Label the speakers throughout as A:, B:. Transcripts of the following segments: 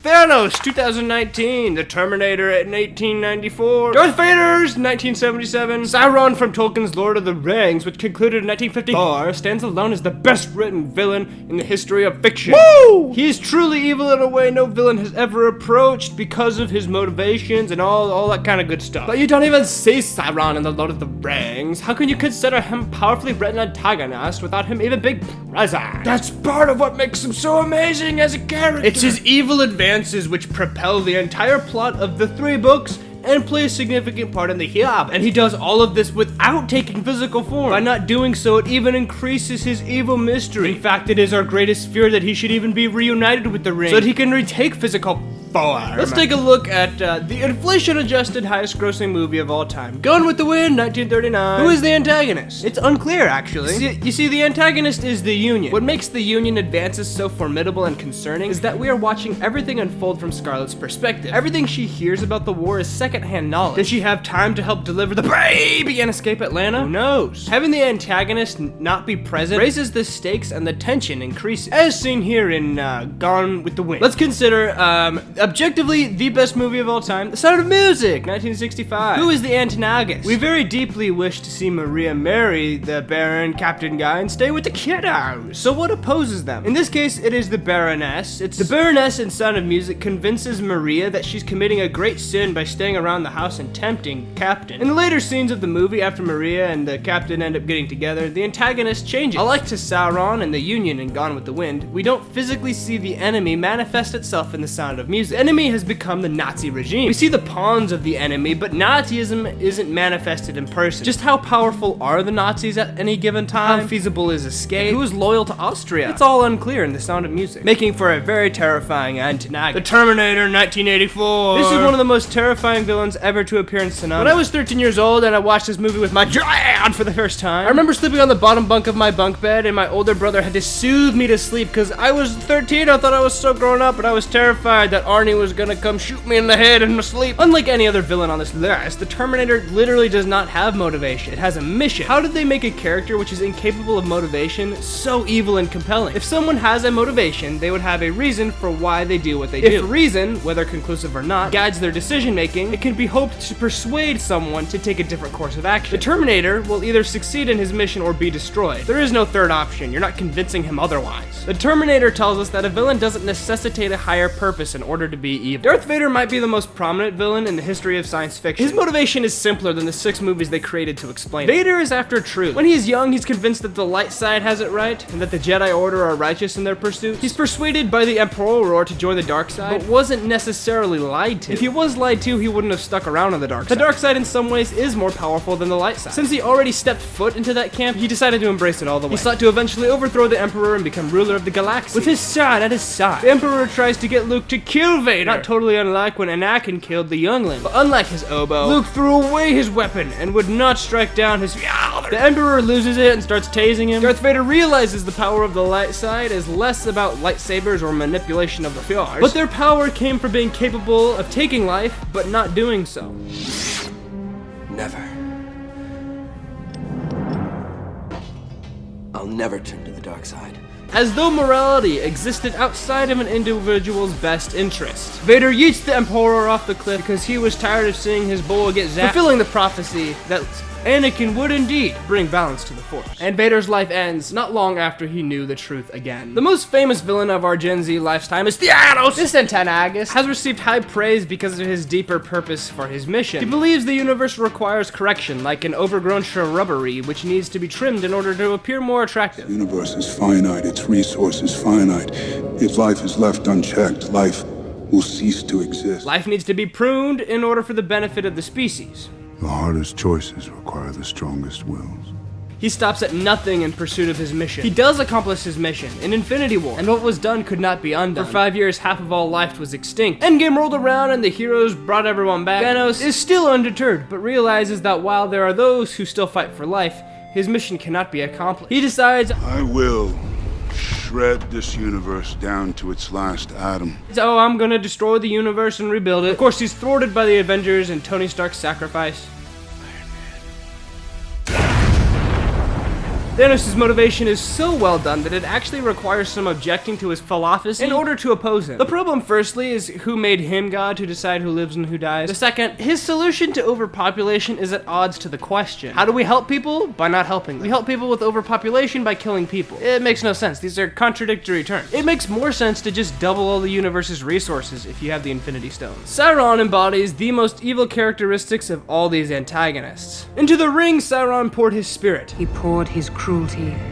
A: Thanos, 2019, The Terminator in 1894, Darth Vader's 1977, Sauron from Tolkien's Lord of the Rings, which concluded in 1954, stands alone as the best written villain in the history of fiction. Woo! He is truly evil in a way no villain has ever approached because of his motivations and all that kind of good stuff. But you don't even see Sauron in the Lord of the Rings. How can you consider him powerfully written antagonist without him even being present? That's part of what makes him so amazing as a character. It's his evil advances which propel the entire plot of the 3 books and play a significant part in the Hobbit. And he does all of this without taking physical form. By not doing so, it even increases his evil mystery. In fact, it is our greatest fear that he should even be reunited with the ring so that he can retake physical form. Let's take a look at the inflation-adjusted highest-grossing movie of all time, Gone with the Wind, 1939. Who is the antagonist? It's unclear, actually. You see, the antagonist is the Union. What makes the Union advances so formidable and concerning is that we are watching everything unfold from Scarlett's perspective. Everything she hears about the war is second-hand knowledge. Does she have time to help deliver the baby and escape Atlanta? Who knows? Having the antagonist not be present raises the stakes and the tension increases, as seen here in Gone with the Wind. Let's consider, objectively, the best movie of all time, The Sound of Music, 1965. Who is the antagonist? We very deeply wish to see Maria marry the Baron, Captain Guy, and stay with the kiddos. So what opposes them? In this case, it is the Baroness. It's the Baroness in Sound of Music convinces Maria that she's committing a great sin by staying around the house and tempting Captain. In the later scenes of the movie, after Maria and the Captain end up getting together, the antagonist changes. Alike to Sauron and the Union in Gone with the Wind, we don't physically see the enemy manifest itself in The Sound of Music. The enemy has become the Nazi regime. We see the pawns of the enemy, but Nazism isn't manifested in person. Just how powerful are the Nazis at any given time? How feasible is escape? Who is loyal to Austria? It's all unclear in The Sound of Music, making for a very terrifying antagonist. The Terminator, 1984. This is one of the most terrifying villains ever to appear in cinema. When I was 13 years old and I watched this movie with my dad for the first time, I remember sleeping on the bottom bunk of my bunk bed, and my older brother had to soothe me to sleep because I was 13. I thought I was so grown up, but I was terrified that Arnie was gonna come shoot me in the head in my sleep. Unlike any other villain on this list, the Terminator literally does not have motivation. It has a mission. How did they make a character which is incapable of motivation so evil and compelling? If someone has a motivation, they would have a reason for why they do what they do. If reason, whether conclusive or not, guides their decision making, it can be hoped to persuade someone to take a different course of action. The Terminator will either succeed in his mission or be destroyed. There is no third option. You're not convincing him otherwise. The Terminator tells us that a villain doesn't necessitate a higher purpose in order to be evil. Darth Vader might be the most prominent villain in the history of science fiction. His motivation is simpler than the 6 movies they created to explain it. Vader is after truth. When he's young, he's convinced that the light side has it right, and that the Jedi Order are righteous in their pursuits. He's persuaded by the Emperor to join the dark side, but wasn't necessarily lied to. If he was lied to, he wouldn't have stuck around on the dark side. The dark side in some ways is more powerful than the light side. Since he already stepped foot into that camp, he decided to embrace it all the way. He sought to eventually overthrow the Emperor and become ruler of the galaxy. With his sword at his side, the Emperor tries to get Luke to kill Vader, not totally unlike when Anakin killed the youngling. But unlike his oboe, Luke threw away his weapon and would not strike down his father. The Emperor loses it and starts tasing him. Darth Vader realizes the power of the light side is less about lightsabers or manipulation of the Force, but their power came from being capable of taking life, but not doing so.
B: Never. I'll never turn to the dark side.
A: As though morality existed outside of an individual's best interest. Vader yeets the Emperor off the cliff because he was tired of seeing his boy get zapped, fulfilling the prophecy that Anakin would indeed bring balance to the Force. And Vader's life ends not long after he knew the truth again. The most famous villain of our Gen Z lifetime is Thanos. This antagonist has received high praise because of his deeper purpose for his mission. He believes the universe requires correction, like an overgrown shrubbery which needs to be trimmed in order to appear more attractive.
C: The universe is finite, its resources finite. If life is left unchecked, life will cease to exist.
A: Life needs to be pruned in order for the benefit of the species.
C: The hardest choices require the strongest wills.
A: He stops at nothing in pursuit of his mission. He does accomplish his mission in Infinity War, and what was done could not be undone. For 5 years, half of all life was extinct. Endgame rolled around and the heroes brought everyone back. Thanos is still undeterred, but realizes that while there are those who still fight for life, his mission cannot be accomplished. He decides,
C: I will shred this universe down to its last atom.
A: oh, I'm gonna destroy the universe and rebuild it. Of course, he's thwarted by the Avengers and Tony Stark's sacrifice. Thanos' motivation is so well done that it actually requires some objecting to his philosophy in order to oppose him. The problem, firstly, is who made him God to decide who lives and who dies. The second, his solution to overpopulation is at odds to the question. How do we help people? By not helping them. We help people with overpopulation by killing people. It makes no sense. These are contradictory terms. It makes more sense to just double all the universe's resources if you have the Infinity Stones. Sauron embodies the most evil characteristics of all these antagonists. Into the ring, Sauron poured his spirit.
D: He poured his cruelty,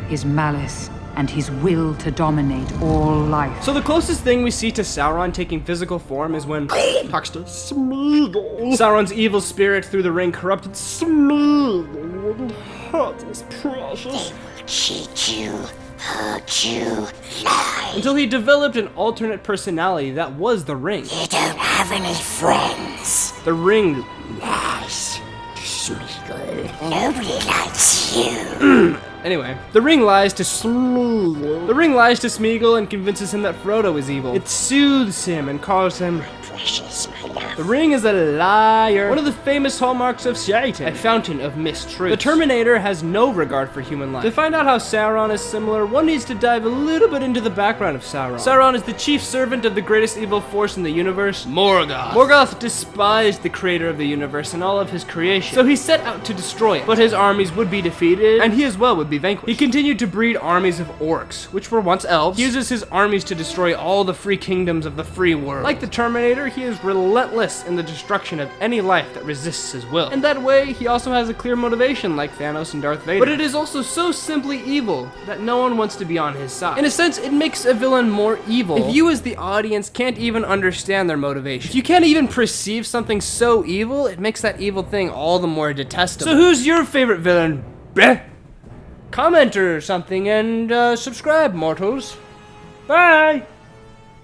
D: his malice, and his will to dominate all life.
A: So the closest thing we see to Sauron taking physical form is when talks to Smeagol. Sauron's evil spirit through the ring corrupted Smeagol. Heart is precious.
E: Cheat you, hurt you, lie.
A: Until he developed an alternate personality that was the ring.
E: You don't have any friends.
A: The ring.
E: Lies. Smeagol. Nobody likes you.
A: Anyway, the ring lies to Smeagol. The ring lies to Smeagol and convinces him that Frodo is evil. It soothes him and calls him
E: Precious, my love.
A: the ring is a liar. One of the famous hallmarks of Satan, a fountain of mistruth. The Terminator has no regard for human life. To find out how Sauron is similar, one needs to dive a little bit into the background of Sauron. Sauron is the chief servant of the greatest evil force in the universe, Morgoth. Morgoth despised the creator of the universe and all of his creation, so he set out to destroy it. But his armies would be defeated, and he as well would be vanquished. He continued to breed armies of orcs, which were once elves. He uses his armies to destroy all the free kingdoms of the free world. Like the Terminator, he is relentless in the destruction of any life that resists his will. And that way, he also has a clear motivation like Thanos and Darth Vader. But it is also so simply evil that no one wants to be on his side. In a sense, it makes a villain more evil if you as the audience can't even understand their motivation. If you can't even perceive something so evil, it makes that evil thing all the more detestable. So who's your favorite villain? Bleh. Comment or something and subscribe, mortals. Bye!